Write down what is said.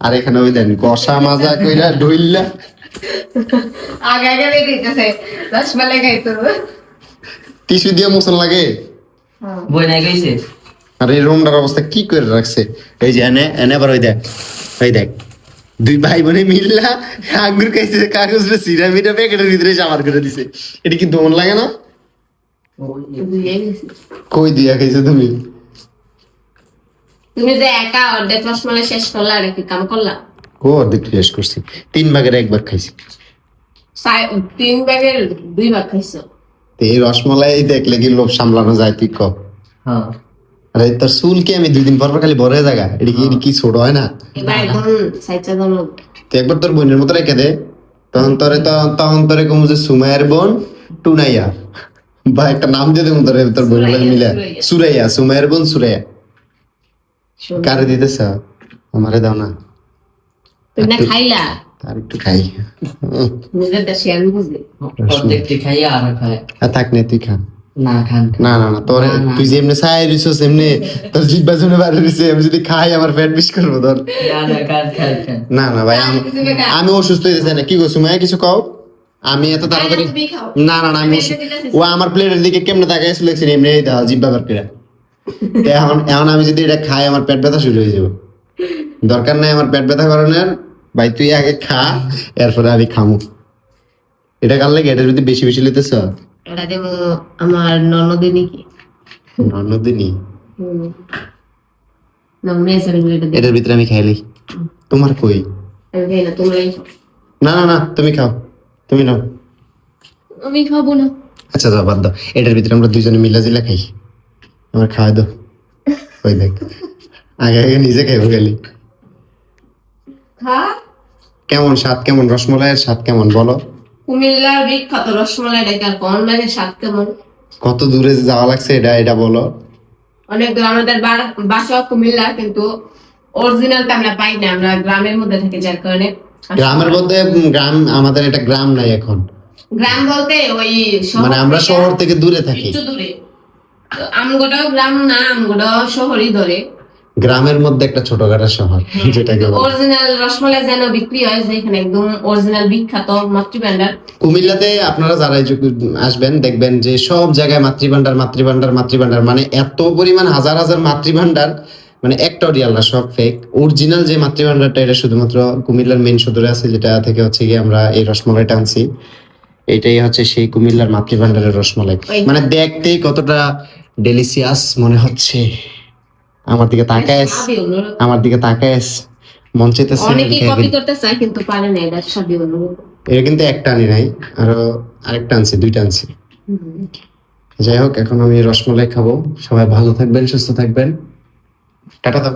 আর এখানে ওই দেন কষা মাজা কইরা ঢইল্লা আগে আগে রেডি হইতেছে রসমালাই খাইতো টিস্যু দিয়ে মোছন লাগে। বই নাই গেছে আর এই রুমটার অবস্থা কি করে রাখছে। এই যে এনে এনে আবার ওই দেখ, ওই দেখ দুই ভাই বোনে মিল্লা আঙ্গুর খাইছে, কাগজটা সিরা মিরা প্যাকেটের ভিতরে জামার করে দিছে। এটা কি দমন লাগে না? কই দিয়া খাইছো তুমি? তুমি যে একা অর্ধেক রসমালাই শেষ করলা আর কি কাম করলা? ও অর্ধেক শেষ করছি, 3 ভাগের 1 ভাগ খাইছি। 3 ভাগের 2 ভাগ খাইছো। তো এই রসমালাই দেখলে কি লোভ সামলানো যায় তুই ক? হ্যাঁ আরে তোর চুল কি আমি 2 দিন পর পর খালি বড় হয়ে জায়গা, এটা কি ছোট হয় না? এবার একদম সাইচা দাও। তো একবার তোর বোনের মতো রেখে দে, তখন তোরে কম যে সুমাইয়ের বোন টুনাইয়া বা একটা নাম দিয়ে দেবো তোর তোর বোনের লাগে মিলে, সুরাইয়া, সুমাইয়ের বোন সুরাইয়া। কারে দিতেছ? আমারে দাও না, তুমি না খাইলা? আর একটু খাই। নিজের দেশে আমি বুঝলি। অর্ধেকটি খাইয়া আর খায় আর থাক নে, তুই খা। না খান না না না, তোর তুই যে এমনি চাই দিছিস এমনি তোর জিব্বা জুনে বাইরে দিছে, আমি যদি খাই আমার পেট বিষ করবো তোর। না না খান খান খান না না ভাই, আমি অসুস্থ হয়ে যাচ্ছি না। কি করছো মায়া, কিছু কও? আমি এত তাড়াতাড়ি না না না, আমি ও আমার প্লেটের দিকে কেমনে তাকাই লেগেছি এমনি দাও জিব্বা বার করে। এখন এখন আমি যদি এটা খাই আমার পেট ব্যথা শুরু হয়ে যাবে। দরকার নাই আমার পেট ব্যথা করানোর, ভাই তুই আগে খা, এরপরে আমি খামু। এটা কাল লাগে, এটা যদি বেশি বেশি লিতেছ এটা দেবো আমার ননদিনী কি ননদিনী, এটা এটার ভিতরে আমি খাইলি। তোমার কই? না তোমরাই না না না, তুমি খাও, তুমি নাও। আমি খাবো না। আচ্ছা যাও বাদ দাও, এটার ভিতরে আমরা দুইজনে মিলা জিলা খাই। আমার খাওয়া দাও, ওই দেখ আগে আগে নিজে খাইবো খালি। খা। কেমন স্বাদ, কেমন রসমলাইয়ের স্বাদ কেমন বলো? কুমিল্লার বিখ্যাত রসমালাই ডাকার কোন লাগে স্বাদ কেমন? কত দূরে যাওয়া লাগছে এটা এটা বলো। অনেক দূর, আমাদের বাসা কুমিল্লা, কিন্তু অরিজিনালটা আমরা পাই না, আমরা গ্রামের মধ্যে থাকি, যার কারণে গ্রামের মধ্যে গ্রাম, আমাদের এটা গ্রাম নাই এখন, গ্রাম বলতে ওই মানে আমরা শহর থেকে দূরে থাকি। একটু দূরে। আমগোটাও গ্রাম না, আমগোটাও শহরই ধরে। গ্রামের মধ্যে একটা ছোটখাটো শহর, যেটাকে বলে। অরিজিনাল রসমালাই যেন বিক্রি হয়, যেখানে একদম অরিজিনাল বিখ্যাত মাতৃভান্ডার। কুমিল্লাতে আপনারা যারা আসবেন দেখবেন যে সব জায়গায় মাতৃভান্ডার মাতৃভান্ডার মাতৃভান্ডার, মানে এত পরিমাণ হাজার হাজার মাতৃভান্ডার, মানে একটা অরিয়ালরা সব ফেক। অরিজিনাল যে মাতৃভান্ডারটা এটা শুধুমাত্র কুমিল্লার মেইন সদরে আছে, যেটা থেকে হচ্ছে গিয়ে আমরা এই রসমালাইটা আনছি। এটাই হচ্ছে সেই কুমিল্লার মাতৃভান্ডারের রসমালাই। মানে দেখতেই কতটা ডেলিসিয়াস মনে হচ্ছে। আমার দিকে তাকায়, আমার দিকে তাকায় মন চাইতেছে। অনেকেই কপি করতে চায় কিন্তু পারে না, এটা স্বাদই অন্যরকম। এটা কিন্তু একটা আনি নাই, আরো আরেকটা আনছি, 2টা আনছি। যাই হোক, এখন আমি রসমালাই খাবো। সবাই ভালো থাকবেন, সুস্থ থাকবেন, টাটা দাও।